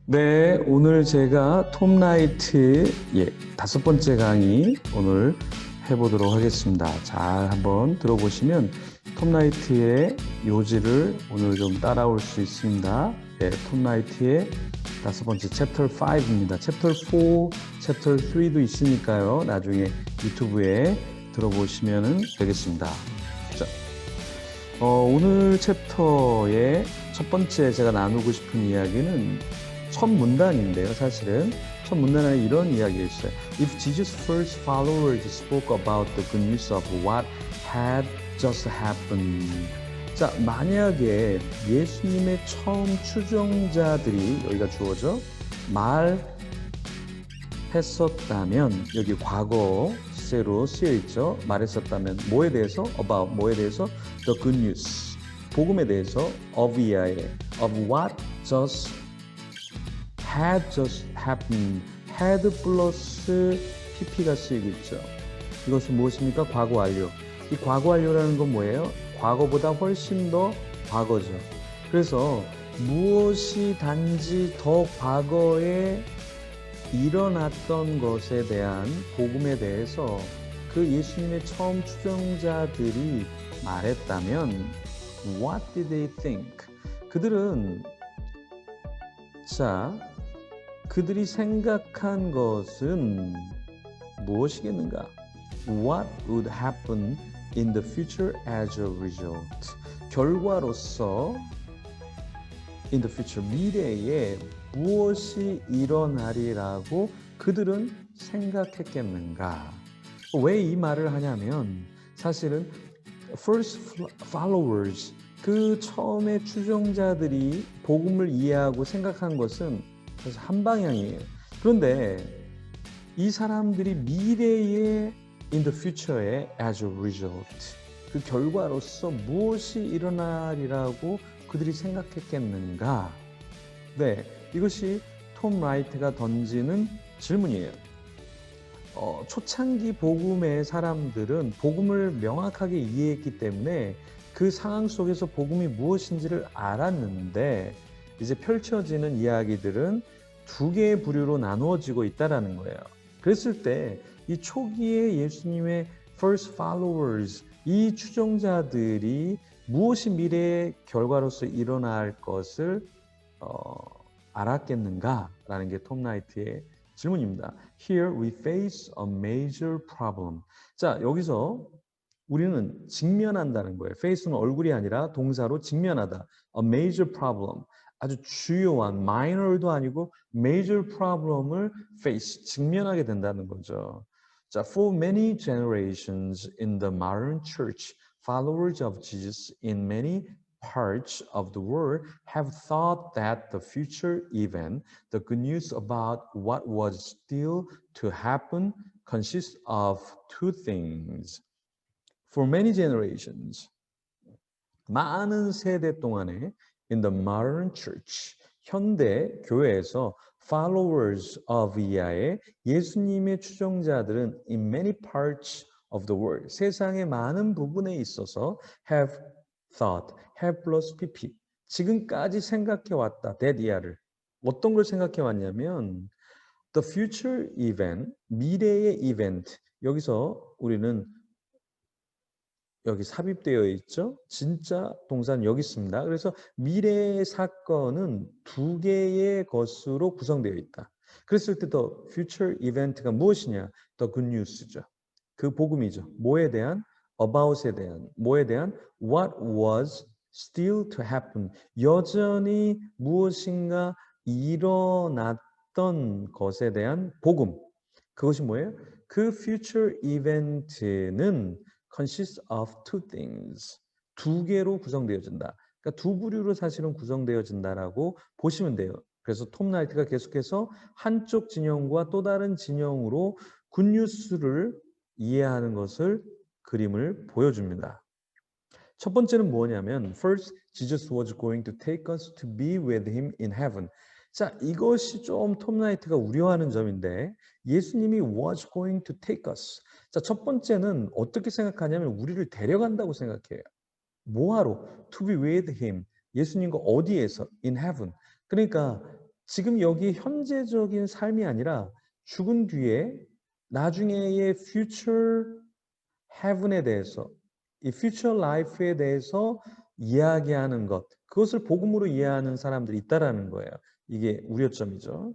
네, 오늘 제가 톰 라이트의 다섯 번째 강의 오늘 해보도록 하겠습니다. 잘 한번 들어보시면 톰 라이트의 요지를 오늘 좀 따라올 수 있습니다. 네, 톰 라이트의 다섯 번째 챕터 5입니다. 챕터 4, 챕터 3도 있으니까요. 나중에 유튜브에 들어보시면 되겠습니다. 자, 오늘 챕터의 첫 번째 제가 나누고 싶은 이야기는 첫 문단인데요. 사실은 첫 문단에 이런 이야기가 있어요. If Jesus' first followers spoke about the good news of what had just happened. 자, 만약에 예수님의 처음 추종자들이 여기가 주어져 말했었다면 여기 과거 시제로 쓰여 있죠. 말했었다면 뭐에 대해서? About 뭐에 대해서? The good news. 복음에 대해서 of 이하에 of what just had just happened. had 플러스 pp가 쓰이고 있죠. 이것은 무엇입니까? 과거 완료. 이 과거 완료라는 건 뭐예요? 과거보다 훨씬 더 과거죠. 그래서 무엇이 단지 더 과거에 일어났던 것에 대한 복음에 대해서 그 예수님의 처음 추종자들이 말했다면 What did they think? 그들이 생각한 것은 무엇이겠는가? What would happen in the future as a result? 결과로서 in the future, 미래에 무엇이 일어나리라고 그들은 생각했겠는가? 왜 이 말을 하냐면 사실은 first followers, 그 처음에 추종자들이 복음을 이해하고 생각한 것은 사실 한 방향이에요. 그런데 이 사람들이 미래에 in the future에 as a result, 그 결과로서 무엇이 일어나리라고 그들이 생각했겠는가? 네, 이것이 톰 라이트가 던지는 질문이에요. 초창기 복음의 사람들은 복음을 명확하게 이해했기 때문에 그 상황 속에서 복음이 무엇인지를 알았는데 이제 펼쳐지는 이야기들은 두 개의 부류로 나누어지고 있다는 거예요. 그랬을 때 이 초기에 예수님의 first followers, 이 추종자들이 무엇이 미래의 결과로서 일어날 것을 알았겠는가라는 게 톰 라이트의 질문입니다. Here we face a major problem. 자, 여기서 우리는 직면한다는 거예요. face는 얼굴이 아니라 동사로 직면하다. A major problem. 아주 주요한, minor도 아니고 major problem을 face, 직면하게 된다는 거죠. 자, for many generations in the modern church, followers of Jesus in many parts of the world have thought that the future event, the good news about what was still to happen, consists of two things. For many generations, 많은 세대 동안에 in the modern church, 현대 교회에서 followers of 이하의 예수님의 추종자들은 in many parts of the world, 세상의 많은 부분에 있어서 have thought, have plus pp, 지금까지 생각해왔다, that 이하를. 어떤 걸 생각해왔냐면 the future event, 미래의 이벤트, 여기서 우리는 여기 삽입되어 있죠. 진짜 동사는 여기 있습니다. 그래서 미래의 사건은 두 개의 것으로 구성되어 있다. 그랬을 때 the future event가 무엇이냐? the good news죠. 그 복음이죠. 뭐에 대한? about에 대한. 뭐에 대한? what was still to happen. 여전히 무엇인가 일어났던 것에 대한 복음. 그것이 뭐예요? 그 future event는 consists of two things. 두 개로 구성되어진다. 그러니까 두 부류로 사실은 구성되어진다라고 보시면 돼요. 그래서 톰 라이트가 계속해서 한쪽 진영과 또 다른 진영으로 굿뉴스를 이해하는 것을 그림을 보여줍니다. 첫 번째는 뭐냐면 First, Jesus was going to take us to be with him in heaven. 자, 이것이 좀 톰 라이트가 우려하는 점인데 예수님이 was going to take us. 자, 첫 번째는 어떻게 생각하냐면 우리를 데려간다고 생각해요. 뭐하러? To be with him. 예수님과 어디에서? In heaven. 그러니까 지금 여기 현재적인 삶이 아니라 죽은 뒤에 나중에의 future heaven에 대해서 이 future life에 대해서 이야기하는 것 그것을 복음으로 이해하는 사람들이 있다라는 거예요. 이게 우려점이죠.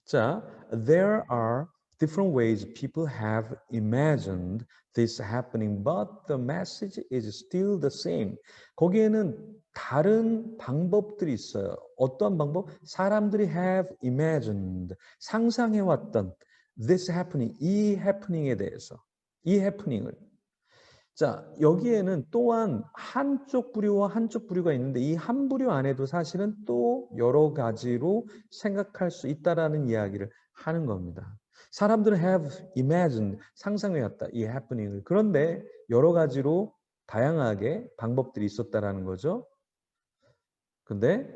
자, there are different ways people have imagined this happening, but the message is still the same. 거기에는 다른 방법들이 있어요. 어떤 방법? 사람들이 have imagined, 상상해왔던 this happening, 이 happening에 대해서, 이 happening을. 자, 여기에는 또한 한쪽 부류와 한쪽 부류가 있는데 이 한 부류 안에도 사실은 또 여러 가지로 생각할 수 있다라는 이야기를 하는 겁니다. 사람들은 have imagined, 상상해왔다, 이 happening을. 그런데 여러 가지로 다양하게 방법들이 있었다라는 거죠. 근데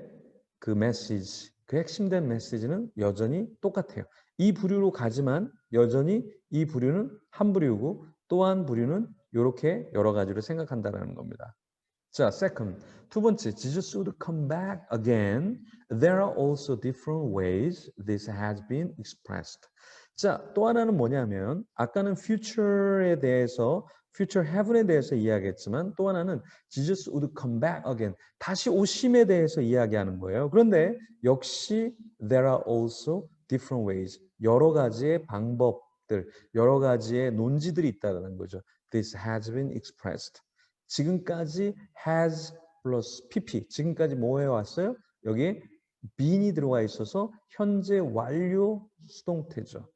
그 메시지, 그 핵심된 메시지는 여전히 똑같아요. 이 부류로 가지만 여전히 이 부류는 한 부류고 또 한 부류는 이렇게 여러 가지로 생각한다는 겁니다. 자, second, 두 번째, Jesus would come back again. There are also different ways this has been expressed. 자, 또 하나는 뭐냐면 아까는 future에 대해서 future heaven에 대해서 이야기했지만 또 하나는 Jesus would come back again. 다시 오심에 대해서 이야기하는 거예요. 그런데 역시 there are also different ways. 여러 가지의 방법들, 여러 가지의 논지들이 있다는 거죠. This has been expressed. 지금까지 has 플러스 pp. 지금까지 뭐 해왔어요? 여기에 bean이 들어가 있어서 현재 완료 수동태죠.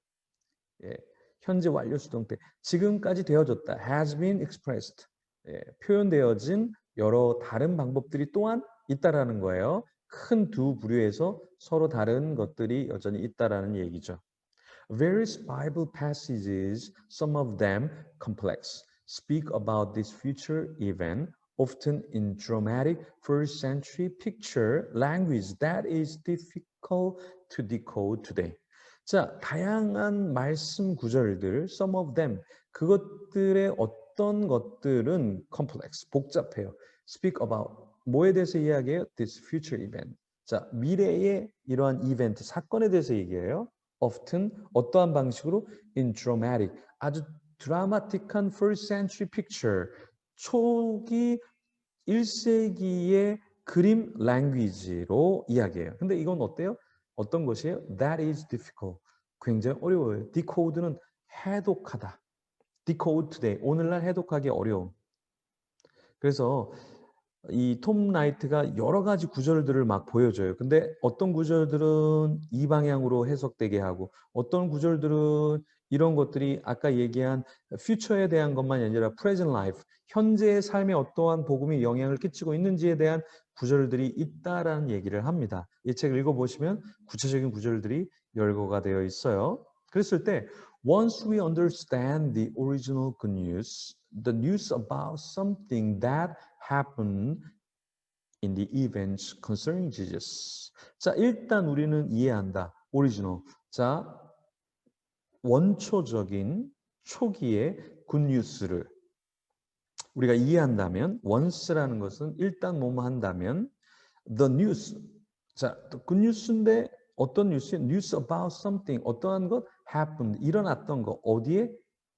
예, 현재 완료 수동태. 지금까지 되어졌다. has been expressed. 예, 표현되어진 여러 다른 방법들이 또한 있다라는 거예요. 큰 두 부류에서 서로 다른 것들이 여전히 있다라는 얘기죠. Various Bible passages, some of them complex, speak about this future event, often in dramatic first century picture language that is difficult to decode today. 자, 다양한 말씀 구절들, some of them, 그것들의 어떤 것들은 complex, 복잡해요. speak about, 뭐에 대해서 이야기해요? This future event. 자, 미래의 이러한 이벤트, 사건에 대해서 얘기해요. often, 어떠한 방식으로? in dramatic, 아주 드라마틱한 first century picture, 초기 1세기의 그림 랭귀지로 이야기해요. 근데 이건 어때요? 어떤 것이에요? That is difficult. 굉장히 어려워요. Decode는 해독하다. Decode today. 오늘날 해독하기 어려움. 그래서 이 톰 라이트가 여러 가지 구절들을 막 보여줘요. 근데 어떤 구절들은 이 방향으로 해석되게 하고 어떤 구절들은 이런 것들이 아까 얘기한 퓨처에 대한 것만이 아니라 present life, 현재의 삶에 어떠한 복음이 영향을 끼치고 있는지에 대한 구절들이 있다라는 얘기를 합니다. 이 책을 읽어보시면 구체적인 구절들이 열거가 되어 있어요. 그랬을 때 once we understand the original good news, the news about something that happened in the events concerning Jesus. 자, 일단 우리는 이해한다. 오리지널. 자, 원초적인 초기의 굿뉴스를 우리가 이해한다면 once라는 것은 일단 뭐뭐 한다면 the news. 자, 굿뉴스인데 어떤 뉴스? news about something. 어떠한 것? happened. 일어났던 것. 어디에?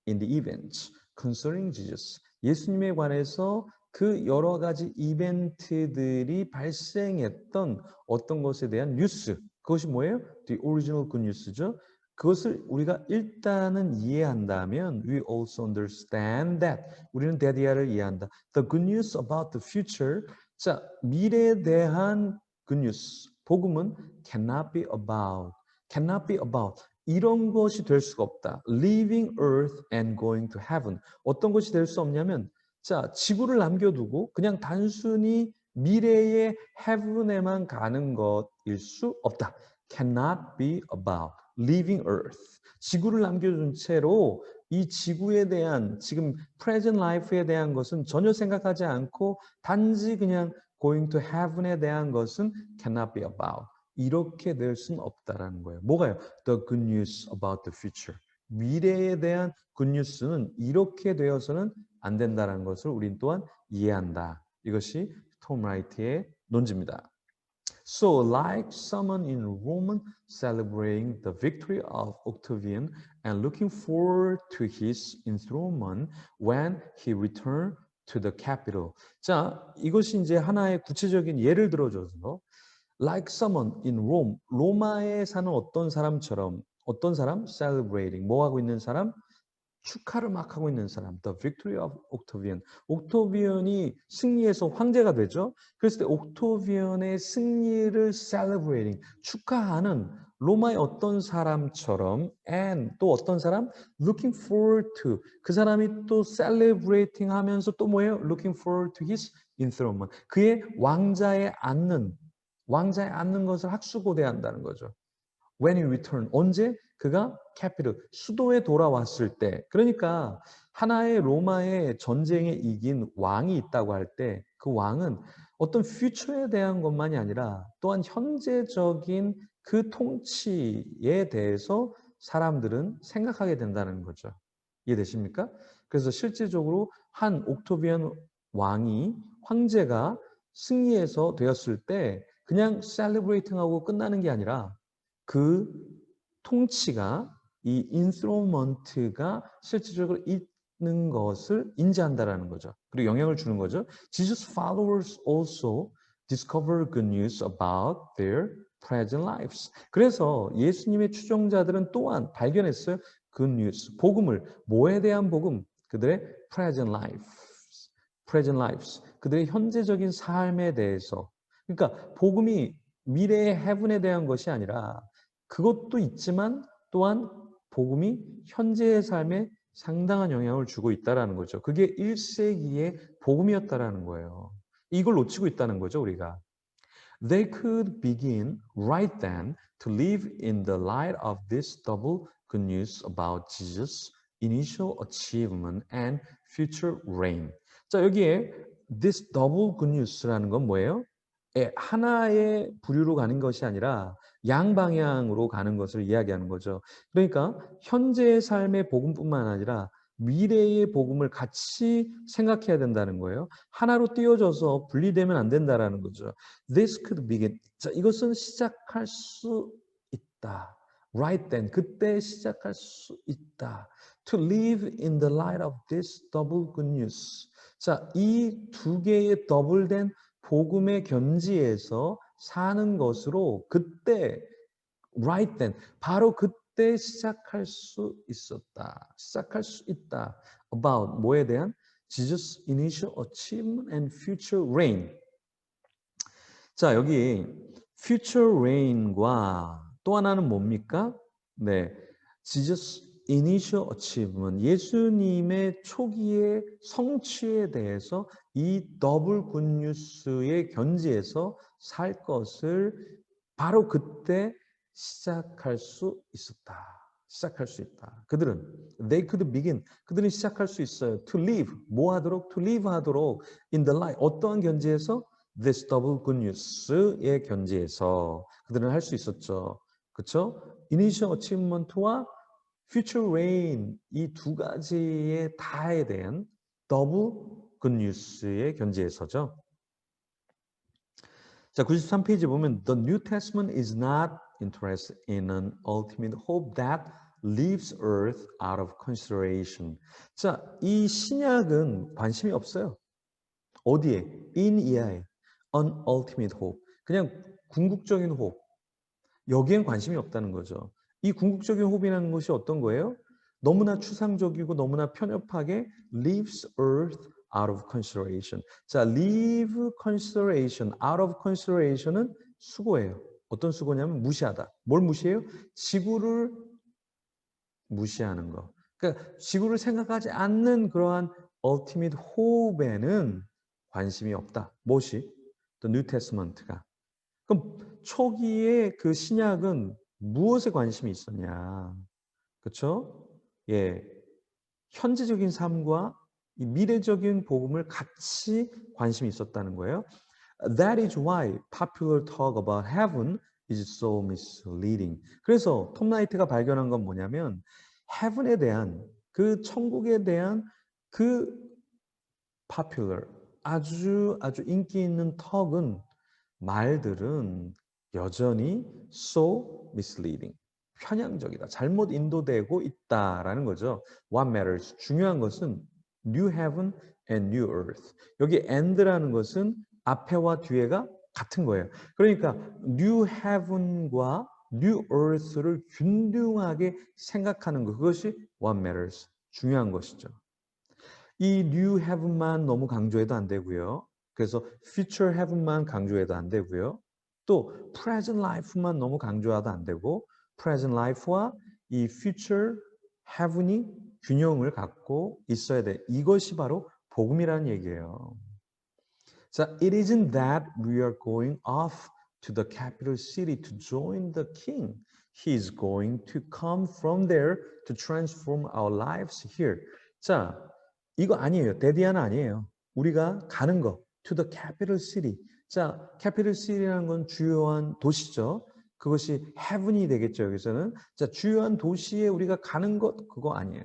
in the events concerning Jesus. 예수님에 관해서 그 여러 가지 이벤트들이 발생했던 어떤 것에 대한 뉴스. 그것이 뭐예요? The original good news죠. 그것을 우리가 일단은 이해한다면 we also understand that. 우리는 대디아를 이해한다. The good news about the future. 자, 미래에 대한 good news. 복음은 cannot be about. cannot be about. 이런 것이 될 수가 없다. Leaving earth and going to heaven. 어떤 것이 될 수 없냐면 자, 지구를 남겨두고 그냥 단순히 미래의 heaven에만 가는 것일 수 없다. Cannot be about leaving earth. 지구를 남겨둔 채로 이 지구에 대한 지금 present life에 대한 것은 전혀 생각하지 않고 단지 그냥 going to heaven에 대한 것은 cannot be about. 이렇게 될 수는 없다라는 거예요. 뭐가요? The good news about the future. 미래에 대한 굿뉴스는 이렇게 되어서는 안 된다는 것을 우린 또한 이해한다. 이것이 톰 라이트의 논지입니다. So, like someone in Rome celebrating the victory of Octavian and looking forward to his enthronement when he returned to the capital. 자, 이것이 이제 하나의 구체적인 예를 들어줘서 like someone in Rome, 로마에 사는 어떤 사람처럼 어떤 사람? celebrating, 뭐 하고 있는 사람? 축하를 막 하고 있는 사람. The victory of Octavian. 옥토비언이 승리해서 황제가 되죠. 그랬을 때 옥토비언의 승리를 celebrating, 축하하는 로마의 어떤 사람처럼 and 또 어떤 사람? looking forward to. 그 사람이 또 celebrating 하면서 또 뭐예요? looking forward to his enthronement. 그의 왕자에 앉는 것을 학수고대한다는 거죠. When he returned. 언제? 그가 capital, 수도에 돌아왔을 때. 그러니까 하나의 로마의 전쟁에 이긴 왕이 있다고 할 때 그 왕은 어떤 future에 대한 것만이 아니라 또한 현재적인 그 통치에 대해서 사람들은 생각하게 된다는 거죠. 이해되십니까? 그래서 실질적으로 한 옥토비안 왕이 황제가 승리해서 되었을 때 그냥 셀리브레이팅하고 끝나는 게 아니라 그 통치가 이 인스트루먼트가 실질적으로 있는 것을 인지한다라는 거죠. 그리고 영향을 주는 거죠. Jesus followers also discover good news about their present lives. 그래서 예수님의 추종자들은 또한 발견했어요. good news, 복음을. 뭐에 대한 복음? 그들의 present lives. present lives. 그들의 현재적인 삶에 대해서. 그러니까 복음이 미래의 heaven에 대한 것이 아니라 그것도 있지만 또한 복음이 현재의 삶에 상당한 영향을 주고 있다는 거죠. 그게 1세기의 복음이었다라는 거예요. 이걸 놓치고 있다는 거죠, 우리가. They could begin right then to live in the light of this double good news about Jesus' initial achievement and future reign. 자, 여기에 this double good news라는 건 뭐예요? 하나의 부류로 가는 것이 아니라 양방향으로 가는 것을 이야기하는 거죠. 그러니까 현재의 삶의 복음뿐만 아니라 미래의 복음을 같이 생각해야 된다는 거예요. 하나로 띄어져서 분리되면 안 된다라는 거죠. This could begin. 자, 이것은 시작할 수 있다. Right then. 그때 시작할 수 있다. To live in the light of this double good news. 자, 이 두 개의 더블된 복음의 견지에서 사는 것으로 그때 right then 바로 그때 시작할 수 있었다. 시작할 수 있다. about 뭐에 대한 Jesus initial achievement and future reign. 자, 여기 future reign과 또 하나는 뭡니까? 네. Jesus initial achievement. 예수님의 초기의 성취에 대해서 이 더블 굿뉴스의 견지에서 살 것을 바로 그때 시작할 수 있었다. 시작할 수 있다. 그들은 they could begin. 그들은 시작할 수 있어요. To live. 뭐 하도록? To live 하도록 in the light. 어떠한 견지에서? This double good news의 견지에서 그들은 할 수 있었죠. 그렇죠? Initial achievement와 future reign 이 두 가지의 다에 대한 더블 good news의 견지에서죠. 자, 93페이지 보면 The New Testament is not interested in an ultimate hope that leaves earth out of consideration. 자, 이 신약은 관심이 없어요. 어디에? in 이하에. An ultimate hope. 그냥 궁극적인 호흡. 여기엔 관심이 없다는 거죠. 이 궁극적인 호흡이라는 것이 어떤 거예요? 너무나 추상적이고 너무나 편협하게 leaves earth out of consideration. 자, leave consideration, out of consideration은 수고예요. 어떤 수고냐면 무시하다. 뭘 무시해요? 지구를 무시하는 거. 그러니까 지구를 생각하지 않는 그러한 ultimate hope에는 관심이 없다. 무엇이? The New Testament가. 그럼 초기에 그 신약은 무엇에 관심이 있었냐? 그렇죠? 예. 현재적인 삶과 이 미래적인 복음을 같이 관심이 있었다는 거예요. That is why popular talk about heaven is so misleading. 그래서 톰 라이트가 발견한 건 뭐냐면 heaven에 대한 그 천국에 대한 그 popular 아주 인기 있는 턱은 말들은 여전히 so misleading. 편향적이다. 잘못 인도되고 있다라는 거죠. What matters? 중요한 것은 new heaven and new earth. 여기 and라는 것은 앞에와 뒤에가 같은 거예요. 그러니까 new heaven과 new earth를 균등하게 생각하는 것. 그것이 what matters. 중요한 것이죠. 이 new heaven만 너무 강조해도 안 되고요. 그래서 future heaven만 강조해도 안 되고요. 또 present life만 너무 강조해도 안 되고 present life와 이 future heaven이 균형을 갖고 있어야 돼. 이것이 바로 복음이라는 얘기예요. 자, it isn't that we are going off to the capital city to join the king. He is going to come from there to transform our lives here. 자, 이거 아니에요. 데디아는 아니에요. 우리가 가는 거. To the capital city. 자, capital city라는 건 주요한 도시죠. 그것이 heaven이 되겠죠. 여기서는. 자, 주요한 도시에 우리가 가는 것 그거 아니에요.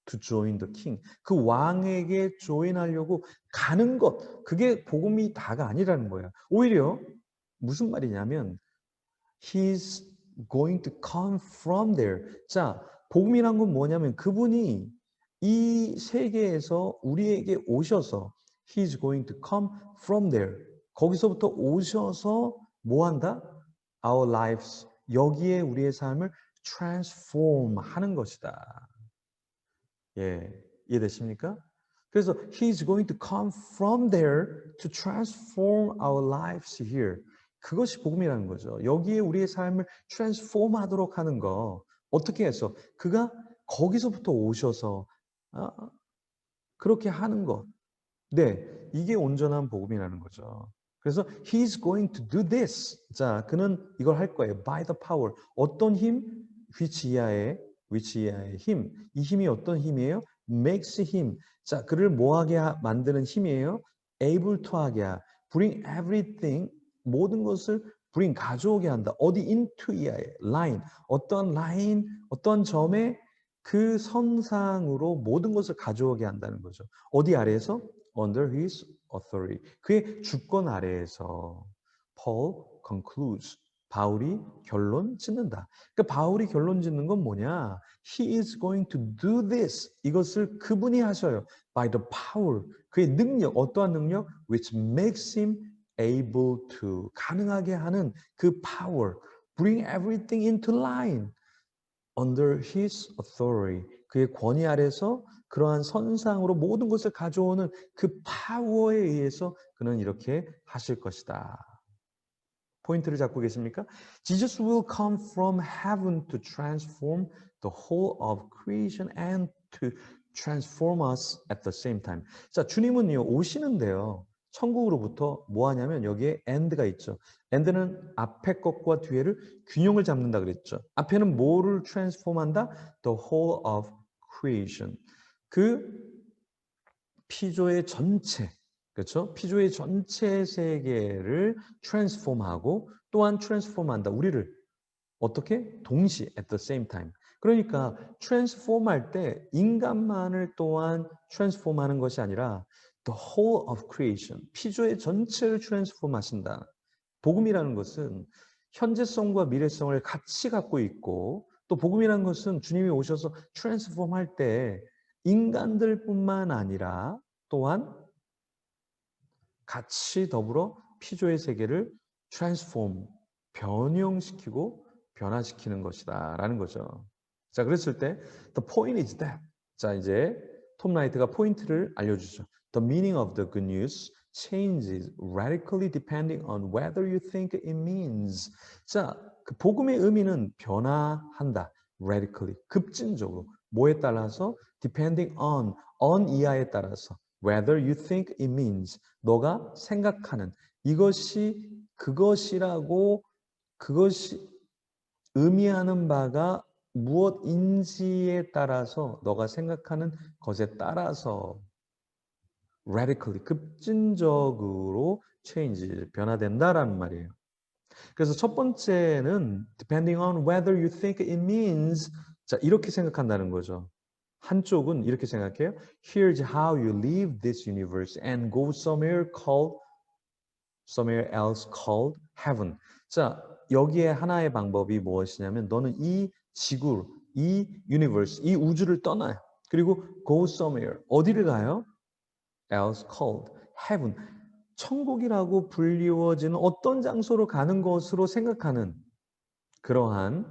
To join the king. 그 왕에게 조인하려고 가는 것. 그게 복음이 다가 아니라는 거예요. 오히려 무슨 말이냐면 He's going to come from there. 자, 복음이란 건 뭐냐면 그분이 이 세계에서 우리에게 오셔서 He's going to come from there. 거기서부터 오셔서 뭐 한다? Our lives. 여기에 우리의 삶을 transform 하는 것이다. 예, 이해되십니까? 그래서 He's going to come from there to transform our lives here. 그것이 복음이라는 거죠. 여기에 우리의 삶을 transform 하도록 하는 거. 어떻게 해서? 그가 거기서부터 오셔서 그렇게 하는 것. 네, 이게 온전한 복음이라는 거죠. 그래서 He's going to do this. 자, 그는 이걸 할 거예요. By the power. 어떤 힘? 위치이하의 힘. 이 힘이 어떤 힘이에요? Makes him. 자, 그를 뭐하게 만드는 힘이에요? Able to 하게. Bring everything. 모든 것을 bring 가져오게 한다. 어디 into 이하의 line. 어떤 라인, 어떤 점에 그 선상으로 모든 것을 가져오게 한다는 거죠. 어디 아래에서? Under his authority. 그의 주권 아래에서 Paul concludes. 바울이 결론 짓는다. 그러니까 바울이 결론 짓는 건 뭐냐? He is going to do this. 이것을 그분이 하셔요. By the power. 그의 능력, 어떠한 능력? Which makes him able to. 가능하게 하는 그 power. Bring everything into line. Under his authority. 그의 권위 아래서 그러한 선상으로 모든 것을 가져오는 그 파워에 의해서 그는 이렇게 하실 것이다. 포인트를 잡고 계십니까? Jesus will come from heaven to transform the whole of creation and to transform us at the same time. 자, 주님은요, 오시는데요. 천국으로부터 뭐 하냐면 여기에 and가 있죠. and는 앞에 것과 뒤에를 균형을 잡는다 그랬죠. 앞에는 뭐를 transform한다? The whole of creation. 그 피조의 전체, 그렇죠? 피조의 전체 세계를 transform하고 또한 transform한다. 우리를 어떻게? 동시에 at the same time. 그러니까 transform 할 때 인간만을 또한 transform 하는 것이 아니라 the whole of creation, 피조의 전체를 transform 하신다. 복음이라는 것은 현재성과 미래성을 같이 갖고 있고 또 복음이라는 것은 주님이 오셔서 transform 할 때 인간들뿐만 아니라 또한 같이 더불어 피조의 세계를 transform, 변형시키고 변화시키는 것이다 라는 거죠. 자, 그랬을 때 the point is that 자, 이제 톰 라이트가 포인트를 알려주죠. The meaning of the good news changes radically depending on whether you think it means. 자, 그 복음의 의미는 변화한다. radically, 급진적으로. 뭐에 따라서? depending on 이하에 따라서. whether you think it means. 너가 생각하는 이것이 그것이라고 그것이 의미하는 바가 무엇인지에 따라서 너가 생각하는 것에 따라서 radically 급진적으로 change 변화된다라는 말이에요. 그래서 첫 번째는 depending on whether you think it means 자 이렇게 생각한다는 거죠. 한쪽은 이렇게 생각해요. Here's how you leave this universe and go somewhere called somewhere else called heaven. 자, 여기에 하나의 방법이 무엇이냐면 너는 이 지구, 이 universe, 이 우주를 떠나요. 그리고 go somewhere. 어디를 가요? else called heaven. 천국이라고 불리워지는 어떤 장소로 가는 것으로 생각하는 그러한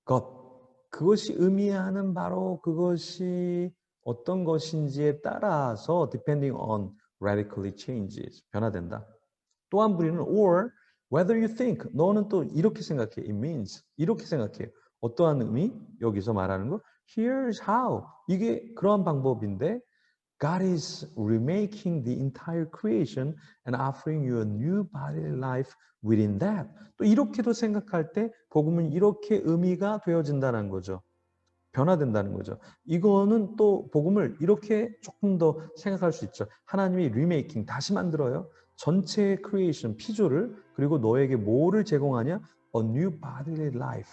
것. 그것이 의미하는 바로 그것이 어떤 것인지에 따라서 depending on radically changes. 변화된다. 또 한 부류는 or whether you think. 너는 또 이렇게 생각해. It means. 이렇게 생각해. 어떠한 의미? 여기서 말하는 거. Here's how. 이게 그러한 방법인데 God is remaking the entire creation and offering you a new bodily life within that. 또 이렇게도 생각할 때 복음은 이렇게 의미가 되어진다는 거죠. 변화된다는 거죠. 이거는 또 복음을 이렇게 조금 더 생각할 수 있죠. 하나님이 리메이킹, 다시 만들어요. 전체 크리에이션, 피조를 그리고 너에게 뭐를 제공하냐? A new bodily life.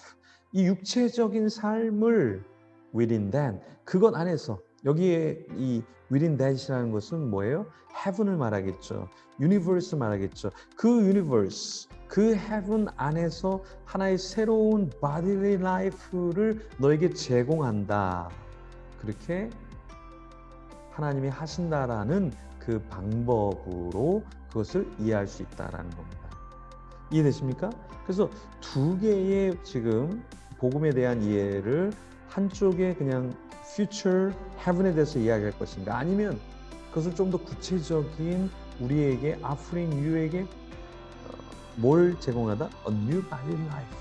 이 육체적인 삶을 within that, 그것 안에서 여기에 이 within that이라는 것은 뭐예요? heaven을 말하겠죠. universe 말하겠죠. 그 universe, 그 heaven 안에서 하나의 새로운 bodily life를 너에게 제공한다. 그렇게 하나님이 하신다라는 그 방법으로 그것을 이해할 수 있다라는 겁니다. 이해되십니까? 그래서 두 개의 지금 복음에 대한 이해를 한쪽에 그냥 future heaven에 대해서 이야기할 것인가 아니면 그것을 좀 더 구체적인 우리에게 offering you에게 뭘 제공하다? A new body life.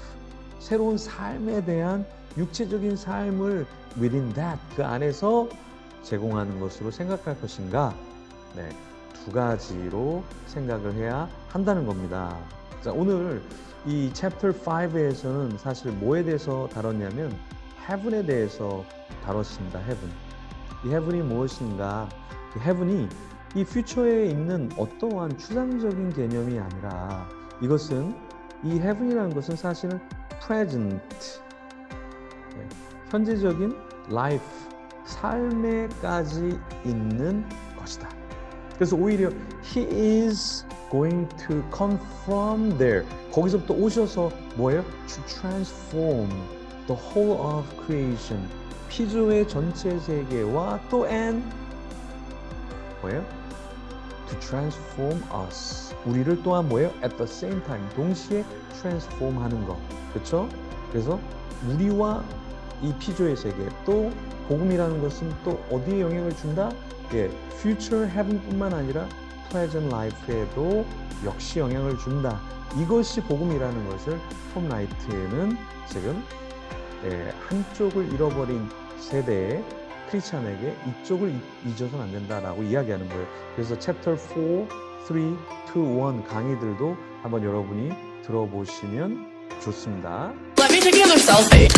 새로운 삶에 대한 육체적인 삶을 within that, 그 안에서 제공하는 것으로 생각할 것인가? 네, 두 가지로 생각을 해야 한다는 겁니다. 자, 오늘 이 챕터 5에서는 사실 뭐에 대해서 다뤘냐면 heaven에 대해서 다뤘습니다. heaven. 이 heaven이 무엇인가? 이 heaven이 이 퓨처에 있는 어떠한 추상적인 개념이 아니라 이것은 이 heaven이라는 것은 사실은 present, 네, 현재적인 life, 삶에까지 있는 것이다. 그래서 오히려 he is going to come from there. 거기서부터 오셔서 뭐예요? To transform the whole of creation. 피조의 전체 세계와 또 and 뭐예요? To transform us. 우리를 또한 뭐예요? At the same time. 동시에 transform 하는 것. 그렇죠? 그래서 우리와 이 피조의 세계 또 복음이라는 것은 또 어디에 영향을 준다? 예, future heaven뿐만 아니라 present life에도 역시 영향을 준다. 이것이 복음이라는 것을 톰 라이트는 지금 한쪽을 잃어버린 세대의 크리스찬에게 이쪽을 잊어서는 안 된다라고 이야기하는 거예요. 그래서 챕터 4, 3, 2, 1 강의들도 한번 여러분이 들어보시면 좋습니다. Let me take another selfie.